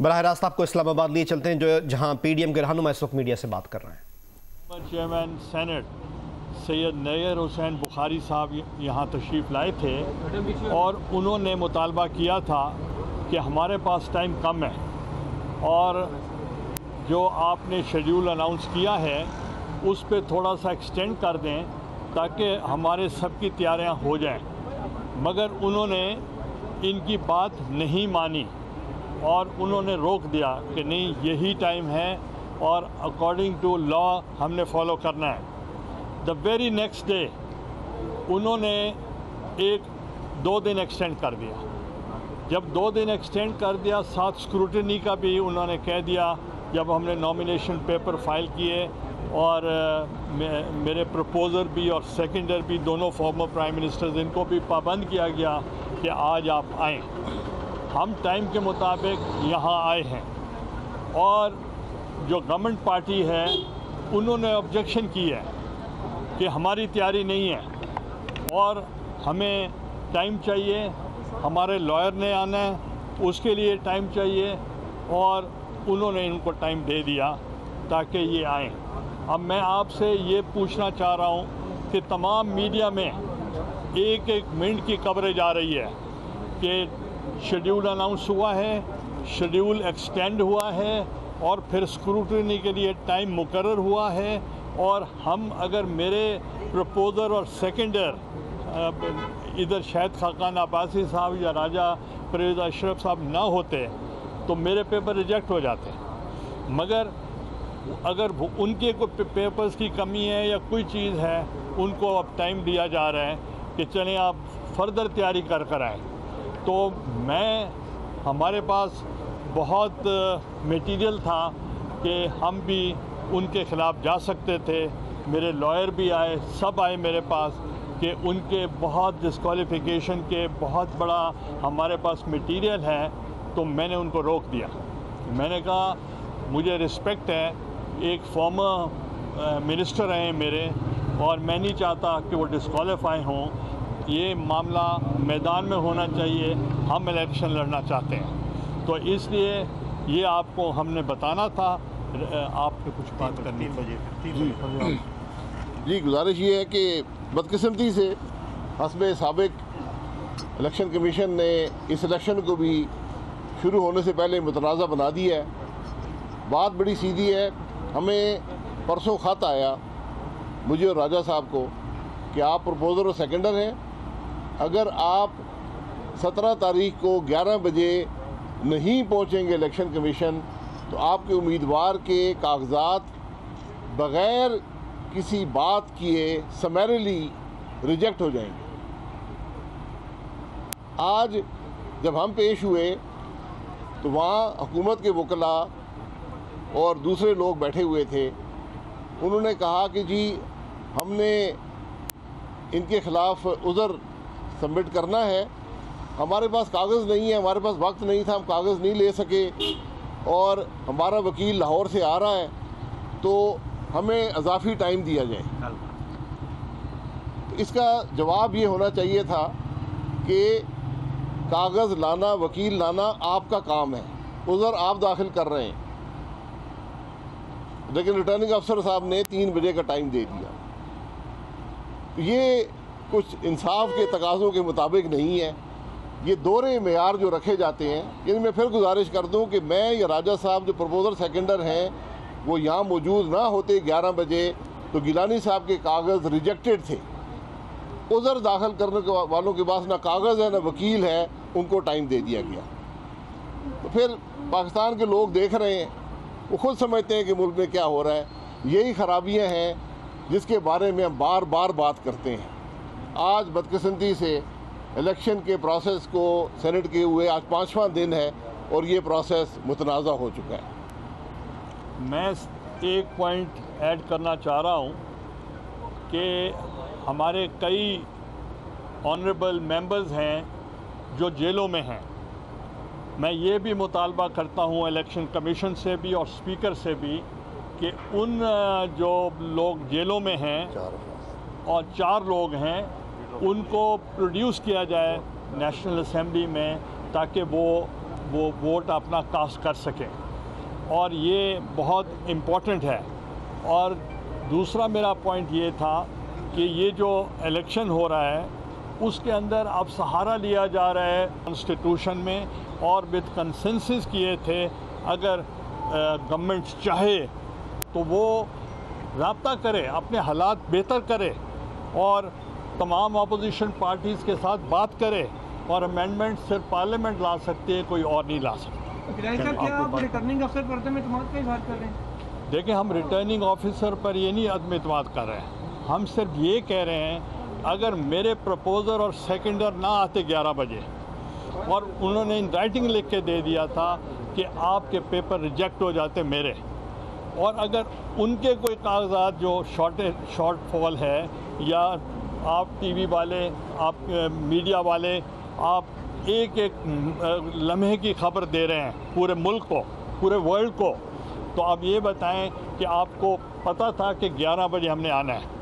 बराह रास्त आपको इस्लामाबाद लिए चलते हैं, जो जहां पीडीएम के रहनुमा इस वक्त मीडिया से बात कर रहे हैं। चेयरमैन सेनेट सैयद नैयर हुसैन बुखारी साहब यहाँ तशरीफ़ लाए थे और उन्होंने मुतालबा किया था कि हमारे पास टाइम कम है और जो आपने शेड्यूल अनाउंस किया है उस पर थोड़ा सा एक्सटेंड कर दें ताकि हमारे सब की तैयारियाँ हो जाएं। मगर उन्होंने इनकी बात नहीं मानी और उन्होंने रोक दिया कि नहीं, यही टाइम है और अकॉर्डिंग टू लॉ हमने फॉलो करना है। द वेरी नेक्स्ट डे उन्होंने 1-2 दिन एक्सटेंड कर दिया। जब 2 दिन एक्सटेंड कर दिया, साथ स्क्रूटनी का भी उन्होंने कह दिया। जब हमने नॉमिनेशन पेपर फाइल किए और मेरे प्रपोज़र भी और सेकेंडर भी, दोनों फॉर्मर प्राइम मिनिस्टर्स, इनको भी पाबंद किया गया कि आज आप आएँ। हम टाइम के मुताबिक यहाँ आए हैं और जो गवर्नमेंट पार्टी है उन्होंने ऑब्जेक्शन की है कि हमारी तैयारी नहीं है और हमें टाइम चाहिए, हमारे लॉयर ने आना है, उसके लिए टाइम चाहिए और उन्होंने इनको टाइम दे दिया ताकि ये आएँ। अब मैं आपसे ये पूछना चाह रहा हूँ कि तमाम मीडिया में एक मिनट की कवरेज आ रही है कि शेड्यूल अनाउंस हुआ है, शेड्यूल एक्सटेंड हुआ है और फिर स्क्रूटनी के लिए टाइम मुकर्रर हुआ है और हम अगर मेरे प्रपोज़र और सेकेंडर इधर शायद खाकान अब्बासी साहब या राजा परवेज़ अशरफ साहब ना होते तो मेरे पेपर रिजेक्ट हो जाते। मगर अगर उनके कोई पेपर्स की कमी है या कोई चीज़ है, उनको अब टाइम दिया जा रहा है कि चलें आप फर्दर तैयारी कर आएँ। तो हमारे पास बहुत मटेरियल था कि हम भी उनके ख़िलाफ़ जा सकते थे। मेरे लॉयर भी आए, सब आए मेरे पास कि उनके बहुत डिस्क्वालिफिकेशन के बहुत बड़ा हमारे पास मटेरियल है। तो मैंने उनको रोक दिया। मैंने कहा मुझे रिस्पेक्ट है, एक फॉर्मर मिनिस्टर हैं मेरे और मैं नहीं चाहता कि वो डिस्क्वालीफाई हों। ये मामला मैदान में होना चाहिए, हम इलेक्शन लड़ना चाहते हैं। तो इसलिए ये आपको हमने बताना था। आपको कुछ बात करनी थी। जी, गुजारिश ये है कि बदकिस्मती से हस्बे साबिक इलेक्शन कमीशन ने इस इलेक्शन को भी शुरू होने से पहले मुतनाज़ा बना दिया है। बात बड़ी सीधी है। हमें परसों ख़त आया मुझे और राजा साहब को कि आप प्रपोज़र और सेकेंडर हैं, अगर आप 17 तारीख को 11 बजे नहीं पहुंचेंगे इलेक्शन कमीशन तो आपके उम्मीदवार के कागजात बग़ैर किसी बात किए समैरली रिजेक्ट हो जाएंगे। आज जब हम पेश हुए तो वहाँ हुकूमत के वकला और दूसरे लोग बैठे हुए थे। उन्होंने कहा कि जी हमने इनके ख़िलाफ़ उज़र सबमिट करना है, हमारे पास कागज़ नहीं है, हमारे पास वक्त नहीं था, हम कागज़ नहीं ले सके और हमारा वकील लाहौर से आ रहा है तो हमें इजाफ़ी टाइम दिया जाए। तो इसका जवाब ये होना चाहिए था कि कागज़ लाना, वकील लाना आपका काम है, उज़र आप दाखिल कर रहे हैं, लेकिन रिटर्निंग अफसर साहब ने 3 बजे का टाइम दे दिया। ये कुछ इंसाफ के तकाज़ों के मुताबिक नहीं है। ये दोहरे मेयार जो रखे जाते हैं, इनमें फिर गुजारिश कर दूं कि मैं या राजा साहब जो प्रपोज़र सेकेंडर हैं वो यहाँ मौजूद ना होते 11 बजे तो गिलानी साहब के कागज़ रिजेक्टेड थे। उज़र दाखिल करने वालों के पास ना कागज़ है ना वकील है, उनको टाइम दे दिया गया। तो फिर पाकिस्तान के लोग देख रहे हैं, वो खुद समझते हैं कि मुल्क में क्या हो रहा है। यही खराबियाँ हैं जिसके बारे में हम बार बार बात करते हैं। आज बदकिस्मती से इलेक्शन के प्रोसेस को सेनेट के हुए आज 5वां दिन है और ये प्रोसेस मुतनाज़ा हो चुका है। मैं एक पॉइंट ऐड करना चाह रहा हूँ कि हमारे कई ऑनरेबल मेंबर्स हैं जो जेलों में हैं। मैं ये भी मुतालबा करता हूँ इलेक्शन कमीशन से भी और स्पीकर से भी कि उन जो लोग जेलों में हैं और 4 लोग हैं उनको प्रोड्यूस किया जाए नेशनल असेंबली में ताकि वो वो वोट अपना कास्ट कर सकें, और ये बहुत इम्पोर्टेंट है। और दूसरा मेरा पॉइंट ये था कि ये जो इलेक्शन हो रहा है उसके अंदर अब सहारा लिया जा रहा है कॉन्स्टिट्यूशन में, और विद कंसेंसस किए थे अगर गवर्नमेंट चाहे तो वो राब्ता करे, अपने हालात बेहतर करे और तमाम अपोजिशन पार्टीज़ के साथ बात करे, और अमेंडमेंट सिर्फ पार्लियामेंट ला सकती है, कोई और नहीं ला सकता। क्या आप रिटर्निंग अफसर पर एतमाद का इज़हार कर रहे हैं? देखिए, हम रिटर्निंग ऑफिसर पर ये नहीं अदम एतमाद कर रहे हैं, हम सिर्फ ये कह रहे हैं अगर मेरे प्रपोज़र और सेकेंडर ना आते 11 बजे और उन्होंने इन राइटिंग लिख के दे दिया था कि आपके पेपर रिजेक्ट हो जाते मेरे, और अगर उनके कोई कागजात जो शॉर्टफॉल है, या आप टीवी वाले, आप मीडिया वाले, आप एक एक लम्हे की खबर दे रहे हैं पूरे मुल्क को, पूरे वर्ल्ड को, तो आप ये बताएं कि आपको पता था कि 11 बजे हमने आना है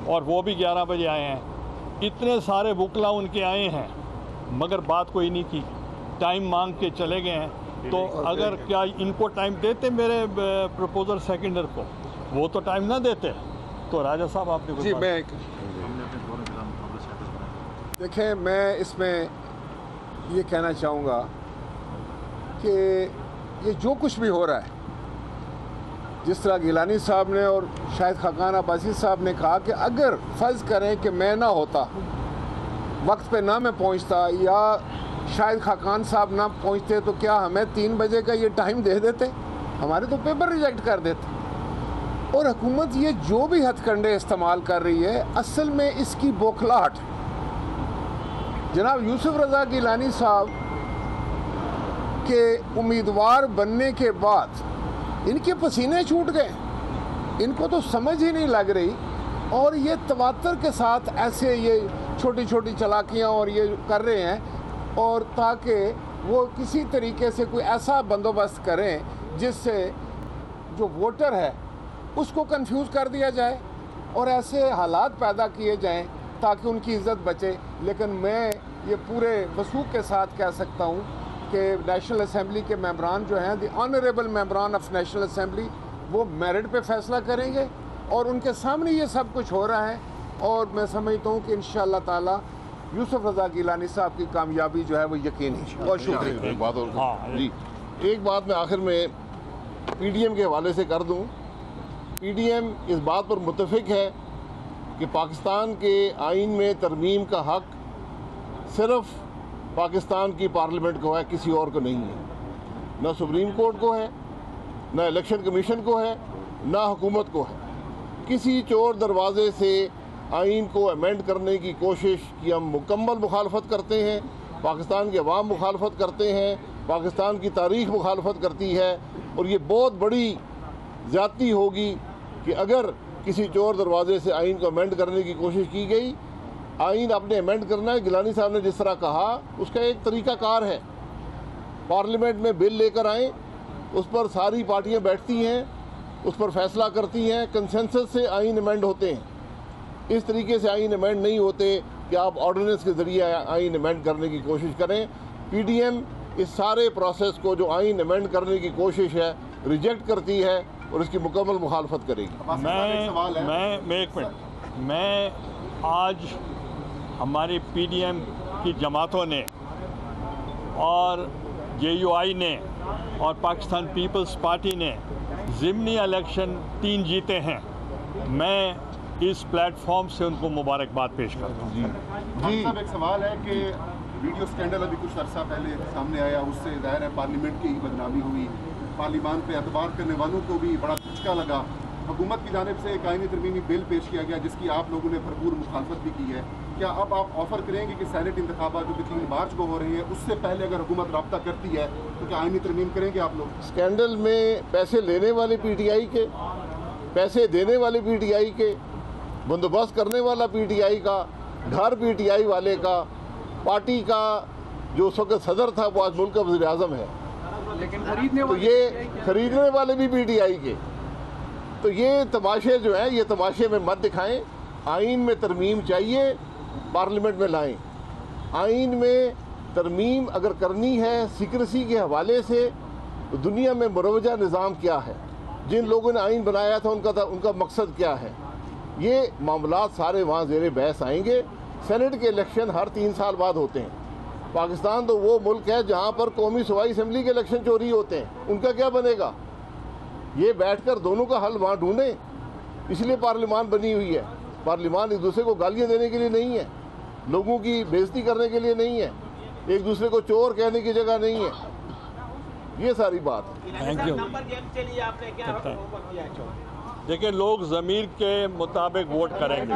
और वो भी 11 बजे आए हैं। इतने सारे वकला उनके आए हैं मगर बात कोई नहीं की, टाइम मांग के चले गए हैं। तो अगर क्या इनको टाइम देते मेरे प्रपोजर सेकेंडर को, वो तो टाइम ना देते। तो राजा साहब आपने जी, मैं देखें, मैं इसमें ये कहना चाहूँगा कि ये जो कुछ भी हो रहा है, जिस तरह गिलानी साहब ने और शायद खाकान अब्बासी साहब ने कहा कि अगर फ़र्ज़ करें कि मैं ना होता, वक्त पे ना मैं पहुंचता, या शायद खाकान साहब ना पहुंचते, तो क्या हमें 3 बजे का ये टाइम दे देते? हमारे तो पेपर रिजेक्ट कर देते। और हुकूमत ये जो भी हथकंडे इस्तेमाल कर रही है, असल में इसकी बौखलाहट। जनाब यूसुफ रज़ा गिलानी साहब के उम्मीदवार बनने के बाद इनके पसीने छूट गए, इनको तो समझ ही नहीं लग रही, और ये तवातर के साथ ऐसे ये छोटी छोटी चालाकियाँ और ये कर रहे हैं, और ताकि वो किसी तरीके से कोई ऐसा बंदोबस्त करें जिससे जो वोटर है उसको कंफ्यूज कर दिया जाए और ऐसे हालात पैदा किए जाएं ताकि उनकी इज़्ज़त बचे। लेकिन मैं ये पूरे वसूख के साथ कह सकता हूँ कि नेशनल असम्बली के मेंबरान जो हैं, द ऑनरेबल मेंबरान ऑफ नेशनल असम्बली, वो मेरिट पे फैसला करेंगे, और उनके सामने ये सब कुछ हो रहा है। और मैं समझता हूँ कि इंशाअल्लाह ताला यूसुफ रज़ा गिलानी साहब की कामयाबी जो है वो यकीनी है। बहुत शुक्रिया। एक बात और जी, एक बात मैं आखिर में PDM के हवाले से कर दूँ। PDM इस बात पर मुत्तफिक है कि पाकिस्तान के आइन में तरमीम का हक सिर्फ पाकिस्तान की पार्लियामेंट को है, किसी और को नहीं है। ना सुप्रीम कोर्ट को है, ना इलेक्शन कमीशन को है, ना हुकूमत को है। किसी चोर दरवाजे से आइन को अमेंड करने की कोशिश की हम मुकम्मल मुखालफत करते हैं। पाकिस्तान के अवाम मुखालफत करते हैं, पाकिस्तान की तारीख़ मुखालफत करती है, और ये बहुत बड़ी ज़्यादती होगी कि अगर किसी चोर दरवाजे से आइन को अमेंड करने की कोशिश की गई। आइन आपने अमेंड करना है, गिलानी साहब ने जिस तरह कहा, उसका एक तरीक़ाकार है। पार्लियामेंट में बिल लेकर आएँ, उस पर सारी पार्टियाँ बैठती हैं, उस पर फैसला करती हैं, कंसेंसस से आइन अमेंड होते हैं। इस तरीके से आइन अमेंड नहीं होते कि आप ऑर्डिनेंस के ज़रिए आइन अमेंड करने की कोशिश करें। PDM इस सारे प्रोसेस को जो आइन अमेंड करने की कोशिश है रिजेक्ट करती है और इसकी मुकम्मल मुखालफत करेगी। मैं एक मिनट, मैं आज हमारी PDM की जमातों ने और JUI ने और पाकिस्तान पीपल्स पार्टी ने ज़िमनी इलेक्शन 3 जीते हैं। मैं इस प्लेटफॉर्म से उनको मुबारकबाद पेश करता हूँ। जी साहब, एक सवाल है कि वीडियो स्कैंडल अभी कुछ अर्सा पहले सामने आया, उससे ज़ाहिर है पार्लियामेंट की ही बदनामी हुई, पार्लियामान पे एतबार करने वालों को भी बड़ा झटका लगा। हुकूमत की जानिब से एक आईनी तरमीमी बिल पेश किया गया जिसकी आप लोगों ने भरपूर मुखालफत भी की है। क्या अब आप ऑफ़र करेंगे कि सेनेट इंतखाबात जो कि 3 मार्च को हो रही है, उससे पहले अगर हुकूमत रब्ता करती है तो क्या आईनी तरमीम करेंगे आप लोग? स्कैंडल में पैसे लेने वाले PTI के, पैसे देने वाले PTI के, बंदोबस्त करने वाला PTI का, घर PTI वाले का, पार्टी का जो उस वक्त सदर था वो आज मुल्क का वज़ीर आज़म है, लेकिन खरीदने तो ये खरीदने वाले भी PTI के। तो ये तमाशे जो हैं, ये तमाशे में मत दिखाएं। आइन में तरमीम चाहिए, पार्लियामेंट में लाएं। आइन में तरमीम अगर करनी है सीक्रेसी के हवाले से, तो दुनिया में मुरवजा निज़ाम क्या है, जिन लोगों ने आइन बनाया था उनका मकसद क्या है, ये मामलात सारे वहाँ ज़ेरे बहस आएंगे। सेनेट के इलेक्शन हर 3 साल बाद होते हैं। पाकिस्तान तो वो मुल्क है जहाँ पर कौमी सूबाई असम्बली के इलेक्शन चोरी होते हैं, उनका क्या बनेगा? ये बैठकर दोनों का हल वहाँ ढूंढें। इसलिए पार्लियामान बनी हुई है। पार्लियामान एक दूसरे को गालियाँ देने के लिए नहीं है, लोगों की बेइज्जती करने के लिए नहीं है, एक दूसरे को चोर कहने की जगह नहीं है। ये सारी बात है। Thank you. देखिए, लोग ज़मीर के मुताबिक वोट करेंगे।